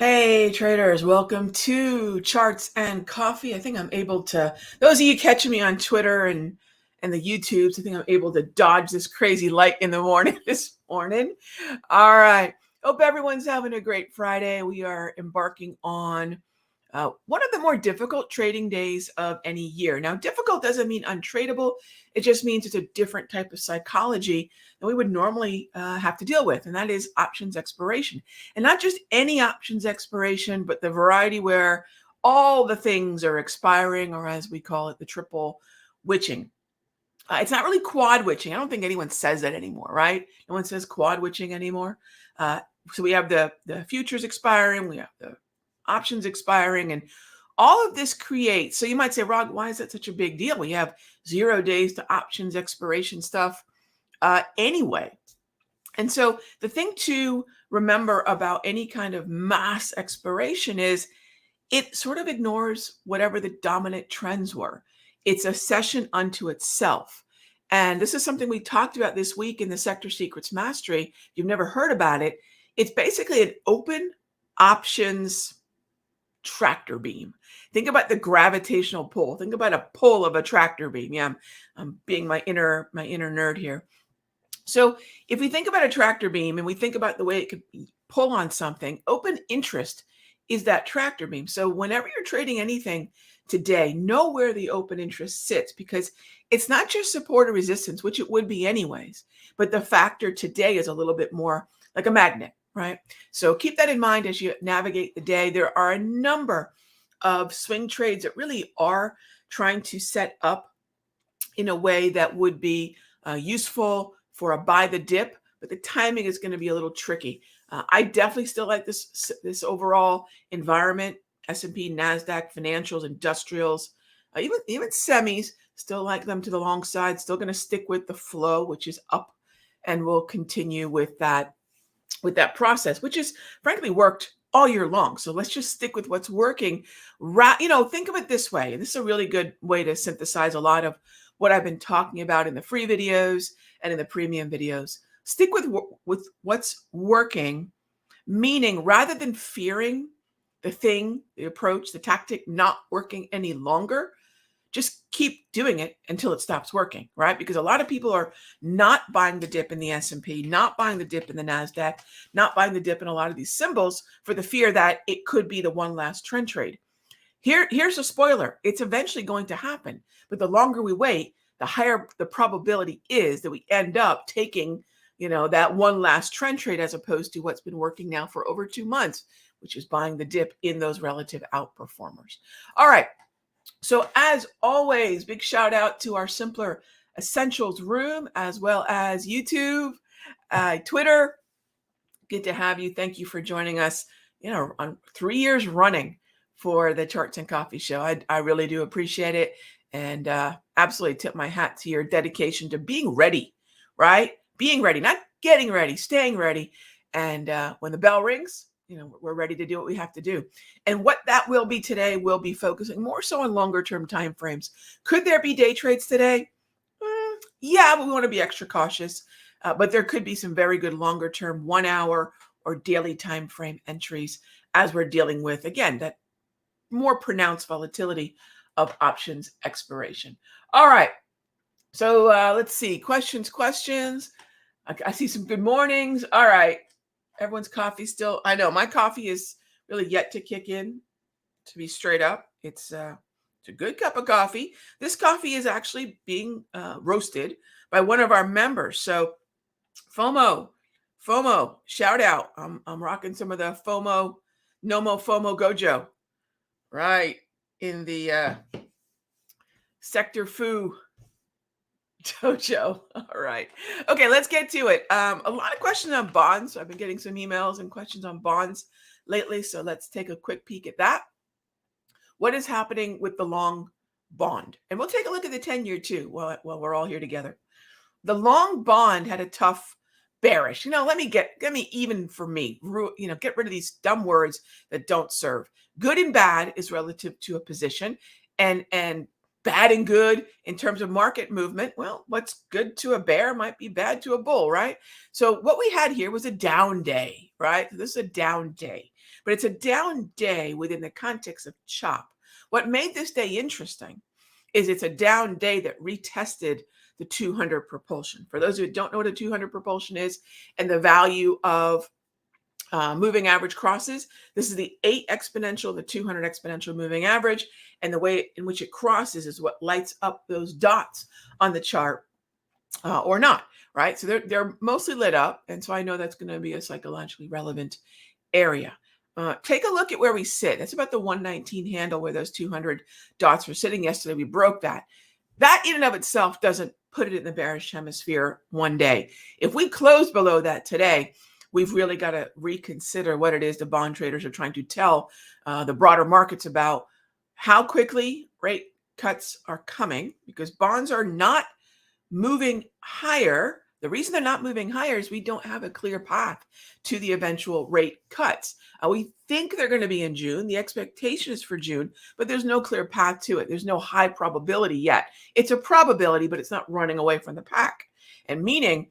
Hey traders, welcome to Charts and Coffee. I think I'm able to, those of you catching me on Twitter and the YouTubes, I think I'm able to dodge this crazy light in the morning this morning. All right. Hope everyone's having a great Friday. We are embarking on one of the more difficult trading days of any year. Now, difficult doesn't mean untradeable. It just means it's a different type of psychology than we would normally have to deal with, and that is options expiration. And not just any options expiration, but the variety where all the things are expiring, or as we call it, the triple witching. It's not really quad witching. I don't think anyone says that anymore, right? No one says quad witching anymore. Uh, so we have the futures expiring, we have the options expiring, and all of this creates. So you might say, Rod, why is that such a big deal? We have 0 days to options expiration stuff anyway. And so the thing to remember about any kind of mass expiration is it sort of ignores whatever the dominant trends were. It's a session unto itself. And this is something we talked about this week in the Sector Secrets Mastery. If you've never heard about it, it's basically an open options tractor beam. Think about the gravitational pull. Think about a pull of a tractor beam. Yeah, I'm being my inner nerd here. So if we think about a tractor beam and we think about the way it could pull on something, open interest is that tractor beam. So whenever you're trading anything today, know where the open interest sits, because it's not just support or resistance, which it would be anyways, but the factor today is a little bit more like a magnet, right? So keep that in mind as you navigate the day. There are a number of swing trades that really are trying to set up in a way that would be useful for a buy the dip, but the timing is going to be a little tricky. I definitely still like this overall environment. S&P, NASDAQ, financials, industrials, even semis, still like them to the long side. Still going to stick with the flow, which is up, and we'll continue with that process, which is frankly worked all year long. So let's just stick with what's working. Think of it this way. And this is a really good way to synthesize a lot of what I've been talking about in the free videos and in the premium videos. Stick with what's working, meaning rather than fearing the thing, the approach, the tactic not working any longer, just keep doing it until it stops working, right? Because a lot of people are not buying the dip in the S&P, not buying the dip in the NASDAQ, not buying the dip in a lot of these symbols for the fear that it could be the one last trend trade. Here's a spoiler. It's eventually going to happen. But the longer we wait, the higher the probability is that we end up taking, that one last trend trade as opposed to what's been working now for over 2 months, which is buying the dip in those relative outperformers. All right. So as always, big shout out to our Simpler Essentials room, as well as YouTube, Twitter. Good to have you. Thank you for joining us, on 3 years running for the Charts and Coffee Show. I really do appreciate it, and absolutely tip my hat to your dedication to being ready, right? Being ready, not getting ready, staying ready. And when the bell rings, we're ready to do what we have to do. And what that will be today will be focusing more so on longer term time frames. Could there be day trades today? Yeah, but we want to be extra cautious. But there could be some very good longer term 1 hour or daily time frame entries as we're dealing with, again, that more pronounced volatility of options expiration. All right. So let's see. Questions. I see some good mornings. All right. Everyone's coffee still. I know my coffee is really yet to kick in, to be straight up. It's a good cup of coffee. This coffee is actually being roasted by one of our members. So FOMO, shout out. I'm rocking some of the FOMO, Nomo FOMO Gojo, right, in the Sector Foo Dojo. All right. Okay, let's get to it. A lot of questions on bonds. I've been getting some emails and questions on bonds lately, so let's take a quick peek at that. What is happening with the long bond? And we'll take a look at the 10-year too while we're all here together. The long bond had a tough bearish. Let me even for me, get rid of these dumb words that don't serve. Good and bad is relative to a position, and bad and good in terms of market movement. Well, what's good to a bear might be bad to a bull, right? So what we had here was a down day, right? This is a down day. but it's a down day within the context of chop. What made this day interesting is it's a down day that retested the 200 propulsion. For those who don't know what a 200 propulsion is and the value of moving average crosses, this is the 8 exponential, the 200 exponential moving average, and the way in which it crosses is what lights up those dots on the chart or not, right? So they're mostly lit up, and so I know that's going to be a psychologically relevant area. Take a look at where we sit. That's about the 119 handle where those 200 dots were sitting yesterday. We broke that. That in and of itself doesn't put it in the bearish hemisphere one day. If we close below that today, we've really got to reconsider what it is the bond traders are trying to tell the broader markets about how quickly rate cuts are coming, because bonds are not moving higher. The reason they're not moving higher is we don't have a clear path to the eventual rate cuts. We think they're going to be in June. The expectation is for June, but there's no clear path to it. There's no high probability yet. It's a probability, but it's not running away from the pack. And meaning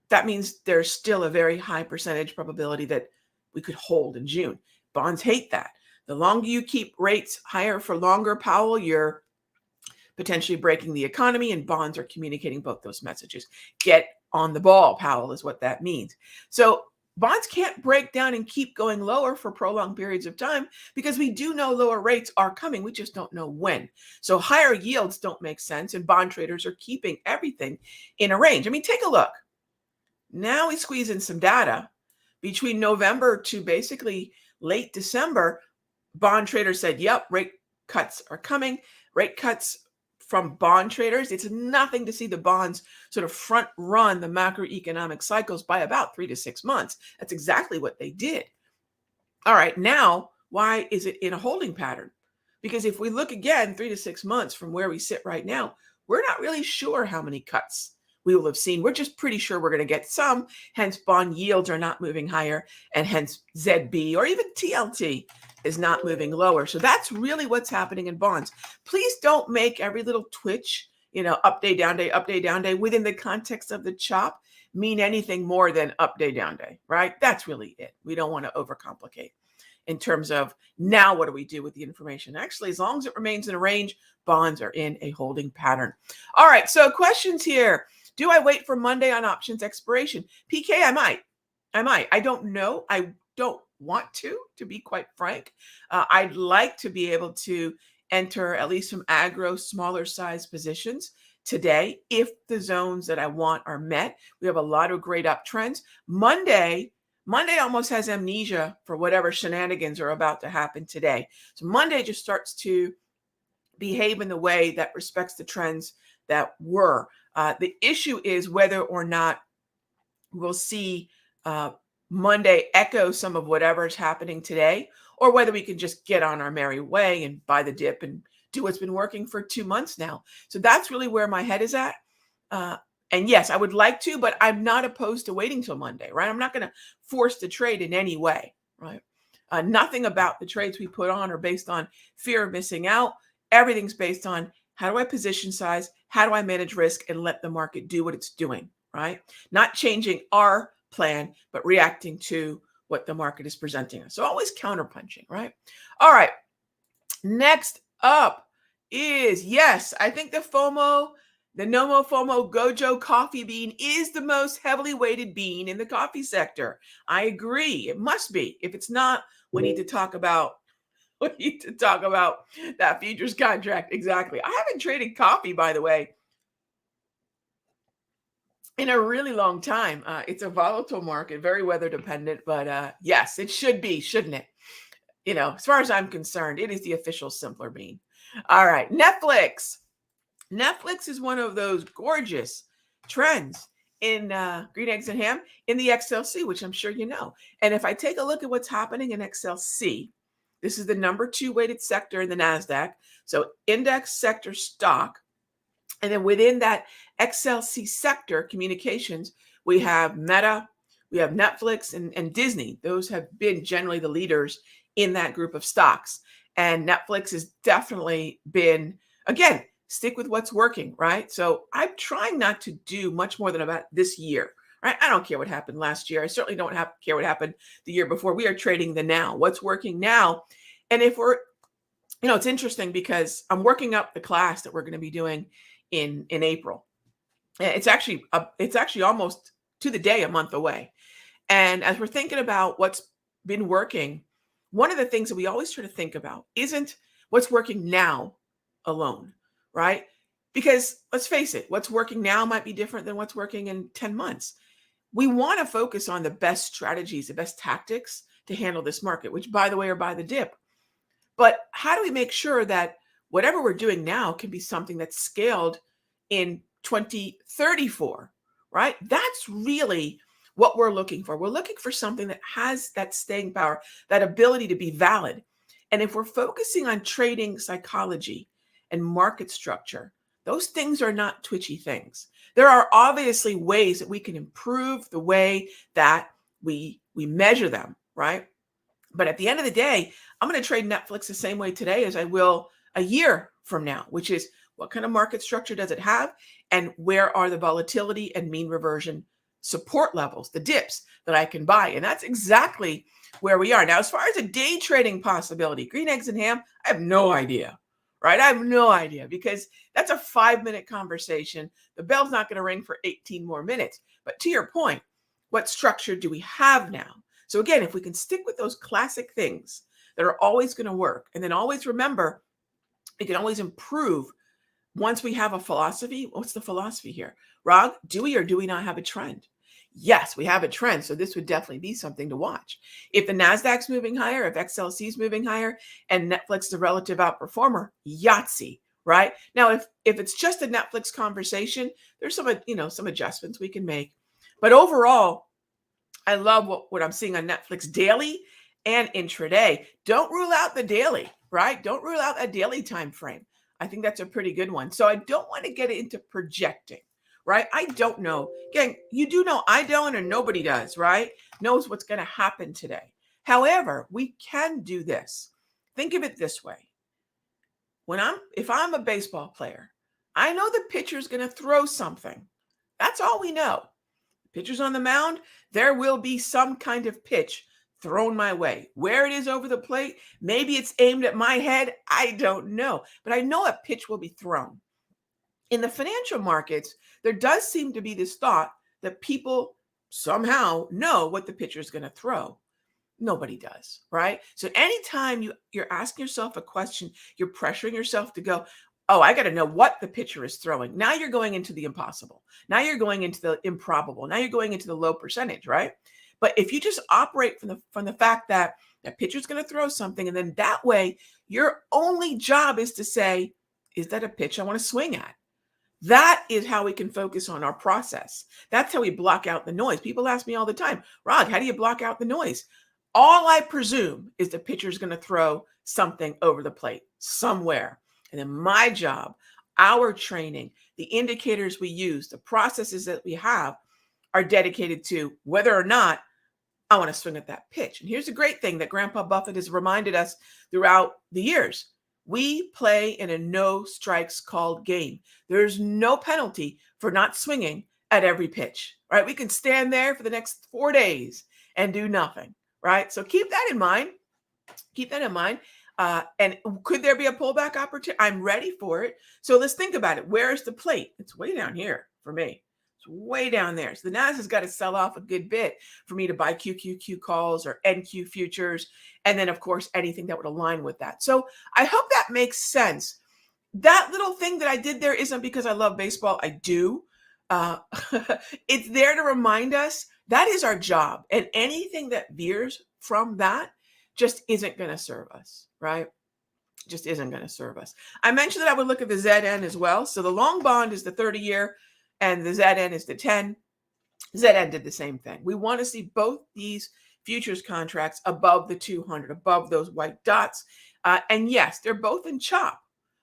that means there's still a very high percentage probability that we could hold in June. Bonds hate that. The longer you keep rates higher for longer, Powell, you're potentially breaking the economy, and bonds are communicating both those messages. Get on the ball, Powell, is what that means. So bonds can't break down and keep going lower for prolonged periods of time because we do know lower rates are coming. We just don't know when. So higher yields don't make sense, and bond traders are keeping everything in a range. I mean, take a look. Now we squeeze in some data. Between November to basically late December, bond traders said, yep, rate cuts are coming. Rate cuts from bond traders, it's nothing to see the bonds sort of front run the macroeconomic cycles by about 3 to 6 months. That's exactly what they did. All right, now, why is it in a holding pattern? Because if we look again 3 to 6 months from where we sit right now, we're not really sure how many cuts we will have seen. We're just pretty sure we're going to get some, hence bond yields are not moving higher, and hence ZB or even TLT is not moving lower. So that's really what's happening in bonds. Please don't make every little twitch, up day, down day within the context of the chop mean anything more than up day, down day, right? That's really it. We don't want to overcomplicate in terms of now what do we do with the information? Actually, as long as it remains in a range, bonds are in a holding pattern. All right, so questions here. Do I wait for Monday on options expiration? PK, I might. I don't know. I don't want to be quite frank. I'd like to be able to enter at least some aggro, smaller size positions today if the zones that I want are met. We have a lot of great uptrends. Monday almost has amnesia for whatever shenanigans are about to happen today. So Monday just starts to behave in the way that respects the trends that were. The issue is whether or not we'll see Monday echo some of whatever is happening today, or whether we can just get on our merry way and buy the dip and do what's been working for 2 months now. So that's really where my head is at. And yes, I would like to, but I'm not opposed to waiting till Monday, right? I'm not going to force the trade in any way, right? Nothing about the trades we put on are based on fear of missing out. Everything's based on how do I position size? How do I manage risk and let the market do what it's doing, right? Not changing our plan, but reacting to what the market is presenting us. So always counterpunching, right? All right. Next up is, yes, I think the Nomo FOMO Gojo coffee bean is the most heavily weighted bean in the coffee sector. I agree. It must be. If it's not, we need to talk about that futures contract. Exactly. I haven't traded coffee, by the way, in a really long time. It's a volatile market, very weather dependent, but yes, it should be, shouldn't it? As far as I'm concerned, it is the official simpler bean. All right. Netflix is one of those gorgeous trends in green eggs and ham in the XLC, which I'm sure you know. And if I take a look at what's happening in XLC, this is the number 2 weighted sector in the NASDAQ. So index sector stock. And then within that XLC sector, communications, we have Meta, we have Netflix and Disney. Those have been generally the leaders in that group of stocks. And Netflix has definitely been, again, stick with what's working, right? So I'm trying not to do much more than about this year, right? I don't care what happened last year. I certainly don't care what happened the year before. We are trading the now, what's working now. And if we're, it's interesting because I'm working up the class that we're going to be doing in April. It's actually almost to the day a month away. And as we're thinking about what's been working, one of the things that we always try to think about isn't what's working now alone, right? Because let's face it, what's working now might be different than what's working in 10 months. We want to focus on the best strategies, the best tactics to handle this market, which, by the way, are buy the dip. But how do we make sure that whatever we're doing now can be something that's scaled in 2034, right? That's really what we're looking for. We're looking for something that has that staying power, that ability to be valid. And if we're focusing on trading psychology and market structure, those things are not twitchy things. There are obviously ways that we can improve the way that we measure them, right? But at the end of the day, I'm going to trade Netflix the same way today as I will a year from now, which is what kind of market structure does it have? And where are the volatility and mean reversion support levels, the dips that I can buy? And that's exactly where we are. Now, as far as a day trading possibility, green eggs and ham, I have no idea, right? I have no idea because that's a 5-minute conversation. The bell's not going to ring for 18 more minutes. But to your point, what structure do we have now? So again, if we can stick with those classic things that are always going to work, and then always remember, we can always improve once we have a philosophy. What's the philosophy here? Rag, do we or do we not have a trend? Yes, we have a trend. So this would definitely be something to watch. If the NASDAQ's moving higher, if XLC is moving higher, and Netflix is a relative outperformer, Yahtzee, right? Now, if it's just a Netflix conversation, there's some adjustments we can make. But overall, I love what I'm seeing on Netflix daily and intraday. Don't rule out the daily, right? Don't rule out a daily time frame. I think that's a pretty good one. So I don't want to get into projecting, right? I don't know. Again, you do know I don't, and nobody does, right? Knows what's going to happen today. However, we can do this. Think of it this way. If I'm a baseball player, I know the pitcher's going to throw something. That's all we know. Pitchers on the mound, there will be some kind of pitch thrown my way. Where it is over the plate, maybe it's aimed at my head. I don't know. But I know a pitch will be thrown. In the financial markets, there does seem to be this thought that people somehow know what the pitcher is going to throw. Nobody does, right? So anytime you're asking yourself a question, you're pressuring yourself to go, oh, I got to know what the pitcher is throwing. Now you're going into the impossible. Now you're going into the improbable. Now you're going into the low percentage, right? But if you just operate from the fact that that pitcher's going to throw something, and then that way your only job is to say, is that a pitch I want to swing at? That is how we can focus on our process. That's how we block out the noise. People ask me all the time, Rod, how do you block out the noise? All I presume is the pitcher's going to throw something over the plate somewhere. And then my job, our training, the indicators we use, the processes that we have are dedicated to whether or not I want to swing at that pitch. And here's the great thing that Grandpa Buffett has reminded us throughout the years. We play in a no strikes called game. There's no penalty for not swinging at every pitch, right? We can stand there for the next 4 days and do nothing, right? So keep that in mind. Keep that in mind. And could there be a pullback opportunity? I'm ready for it. So let's think about it. Where is the plate? It's way down here for me. It's way down there. So the NASDAQ's got to sell off a good bit for me to buy QQQ calls or NQ futures. And then, of course, anything that would align with that. So I hope that makes sense. That little thing that I did there isn't because I love baseball. I do. It's there to remind us that is our job. And anything that veers from that just isn't going to serve us, right? Just isn't going to serve us. I mentioned that I would look at the ZN as well. So the long bond is the 30-year and the ZN is the 10. ZN did the same thing. We want to see both these futures contracts above the 200, above those white dots. And yes, they're both in chop,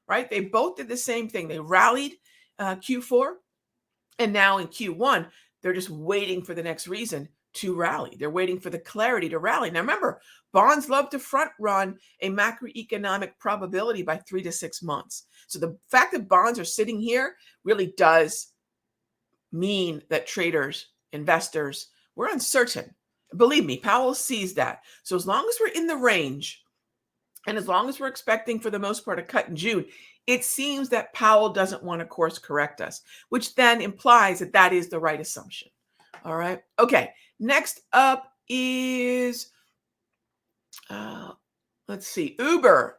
right? They both did the same thing. They rallied Q4, and now in Q1, they're just waiting for the next reason to rally. They're waiting for the clarity to rally. Now, remember, bonds love to front run a macroeconomic probability by 3 to 6 months. So the fact that bonds are sitting here really does mean that traders investors, we're uncertain. Believe me, Powell sees that. So as long as we're in the range, and as long as we're expecting for the most part a cut in June, it seems that Powell doesn't want to course correct us, which then implies that that is the right assumption. All right. Okay. Next up is, let's see, Uber.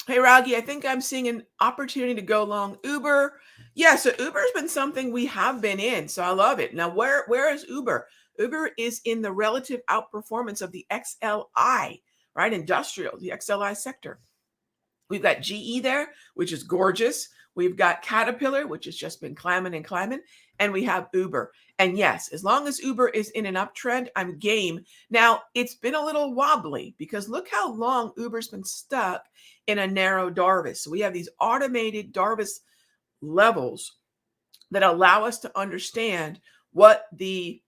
Hey, Raghee, I think I'm seeing an opportunity to go long Uber. Yeah, so Uber's been something we have been in, so I love it. Now, where is Uber? Uber is in the relative outperformance of the XLI, right? Industrial, the XLI sector. We've got GE there, which is gorgeous. We've got Caterpillar, which has just been climbing and climbing. And we have Uber. And yes, as long as Uber is in an uptrend, I'm game. Now, it's been a little wobbly because look how long Uber's been stuck in a narrow Darvis. So we have these automated Darvis levels that allow us to understand what the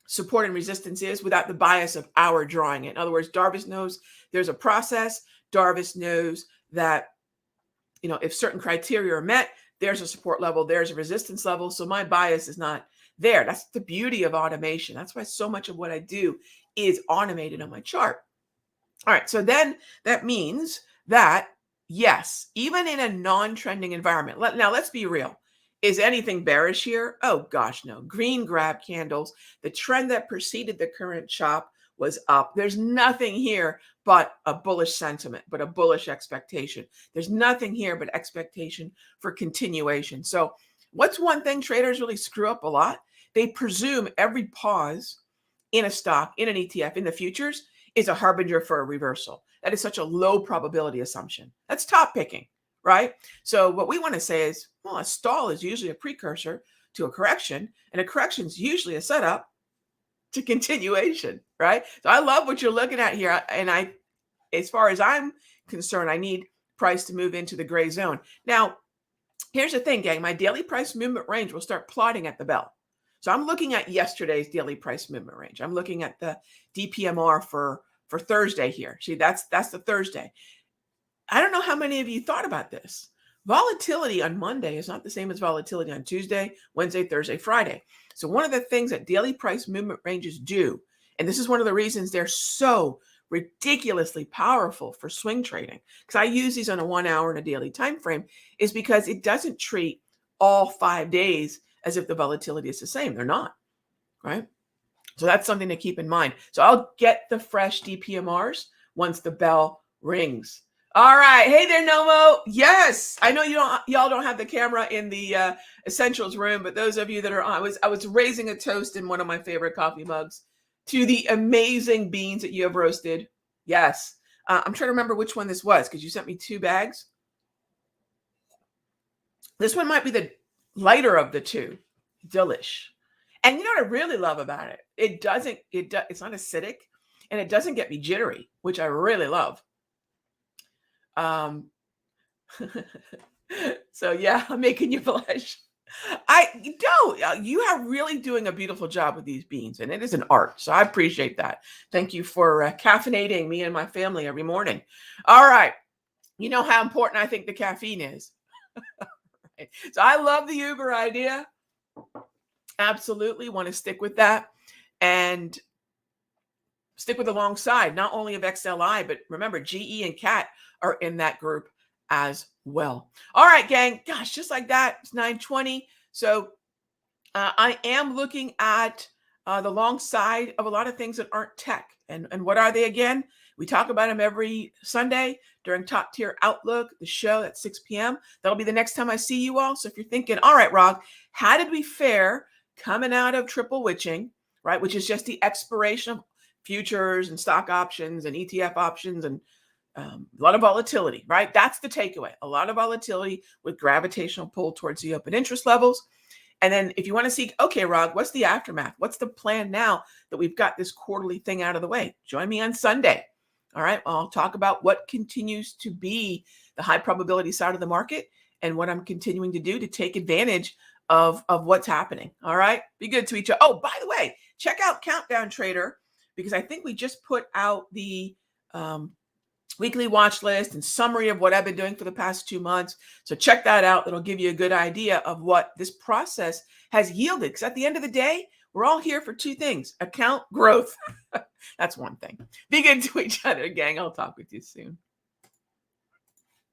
support and resistance is without the bias of our drawing it. In other words, Darvis knows there's a process. Darvis knows that, if certain criteria are met, there's a support level, there's a resistance level. So my bias is not there. That's the beauty of automation. That's why so much of what I do is automated on my chart. All right. So then that means that, yes, even in a non-trending environment, now let's be real. Is anything bearish here? Oh, gosh, no. Green grab candles. The trend that preceded the current chop was up. There's nothing here but a bullish sentiment, but a bullish expectation. There's nothing here but expectation for continuation. So what's one thing traders really screw up a lot? They presume every pause in a stock, in an ETF, in the futures is a harbinger for a reversal. That is such a low probability assumption. That's top picking, right? So what we want to say is, well, a stall is usually a precursor to a correction, and a correction is usually a setup to continuation, right? So I love what you're looking at here. And as far as I'm concerned, I need price to move into the gray zone. Now, here's the thing, gang. My daily price movement range will start plotting at the bell. So I'm looking at yesterday's daily price movement range. I'm looking at the DPMR for Thursday here. See, that's the Thursday. I don't know how many of you thought about this. Volatility on Monday is not the same as volatility on Tuesday, Wednesday, Thursday, Friday. So one of the things that daily price movement ranges do, and this is one of the reasons they're so ridiculously powerful for swing trading, because I use these on a 1 hour and a daily time frame, is because it doesn't treat all 5 days as if the volatility is the same. They're not, right? So that's something to keep in mind. So I'll get the fresh DPMRs once the bell rings. All right. Hey there, Nomo. Yes. I know y'all don't have the camera in the essentials room, but those of you that are on, I was raising a toast in one of my favorite coffee mugs to the amazing beans that you have roasted. Yes. I'm trying to remember which one this was because you sent me 2 bags. This one might be the lighter of the 2. Delish. And you know what I really love about it? It's not acidic and it doesn't get me jittery, which I really love. So yeah, I'm making you blush. You are really doing a beautiful job with these beans, and it is an art. So I appreciate that. Thank you for caffeinating me and my family every morning. All right. You know how important I think the caffeine is. Right. So I love the Uber idea. Absolutely want to stick with that and stick with alongside not only of XLI, but remember GE and CAT are in that group as well. All right, gang. Gosh, just like that, it's 9:20. So I am looking at the long side of a lot of things that aren't tech. And what are they again? We talk about them every Sunday during Top Tier Outlook, the show at 6 p.m. That'll be the next time I see you all. So if you're thinking, all right, Rog, how did we fare coming out of triple witching, right? Which is just the expiration of futures and stock options and ETF options and a lot of volatility, right? That's the takeaway. A lot of volatility with gravitational pull towards the open interest levels. And then if you want to see, okay, Rog, what's the aftermath? What's the plan now that we've got this quarterly thing out of the way? Join me on Sunday. All right. I'll talk about what continues to be the high probability side of the market and what I'm continuing to do to take advantage of what's happening. All right. Be good to each other. Oh, by the way, check out Countdown Trader, because I think we just put out the weekly watch list and summary of what I've been doing for the past 2 months. So check that out. That'll give you a good idea of what this process has yielded. Because at the end of the day, We're all here for two things: account growth. That's one thing. Be good to each other, gang. I'll talk with you soon.